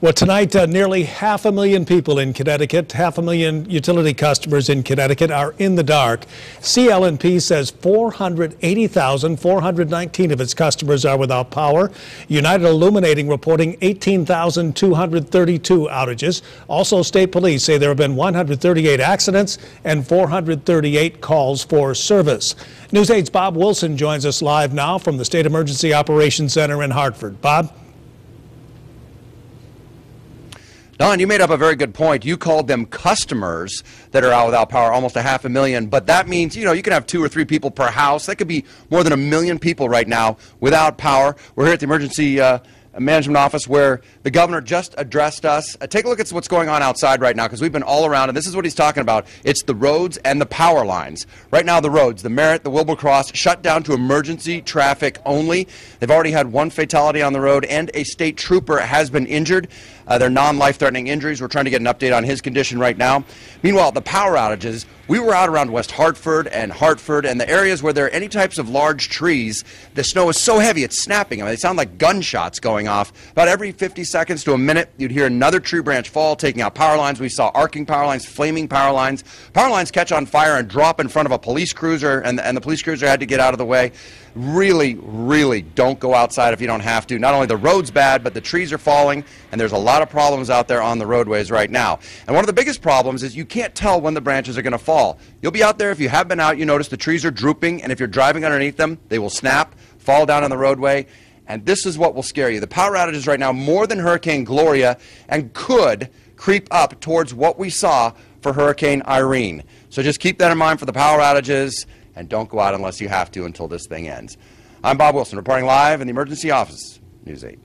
Well, tonight, nearly 500,000 people in Connecticut, 500,000 utility customers in Connecticut are in the dark. CL&P says 480,419 of its customers are without power. United Illuminating reporting 18,232 outages. Also, state police say there have been 138 accidents and 438 calls for service. News 8's Bob Wilson joins us live now from the State Emergency Operations Center in Hartford. Bob? Don, you made up a very good point. You called them customers that are out without power, almost 500,000. But that means, you can have 2 or 3 people per house. That could be more than 1 million people right now without power. We're here at the Emergency Management Office where the governor just addressed us. Take a look at what's going on outside right now, because we've been all around, and this is what he's talking about. It's the roads and the power lines. Right now, the roads, the Merritt, the Wilbur Cross, shut down to emergency traffic only. They've already had 1 fatality on the road, and a state trooper has been injured. They're non-life-threatening injuries. We're trying to get an update on his condition right now. Meanwhile, the power outages, we were out around West Hartford and the areas where there are any types of large trees. The snow is so heavy, it's snapping. I mean, they sound like gunshots going off. About every 50 seconds to a minute, you'd hear another tree branch fall, taking out power lines. We saw arcing power lines, flaming power lines. Power lines catch on fire and drop in front of a police cruiser, and the police cruiser had to get out of the way. Really, really don't go outside if you don't have to. Not only the road's bad, but the trees are falling, and there's a lot of problems out there on the roadways right now. And one of the biggest problems is you can't tell when the branches are going to fall. You'll be out there, if you have been out, you notice the trees are drooping, and if you're driving underneath them, they will snap, fall down on the roadway, and this is what will scare you. The power outages right now, more than Hurricane Gloria, and could creep up towards what we saw for Hurricane Irene. So just keep that in mind for the power outages, and don't go out unless you have to until this thing ends. I'm Bob Wilson, reporting live in the Emergency Office, News 8.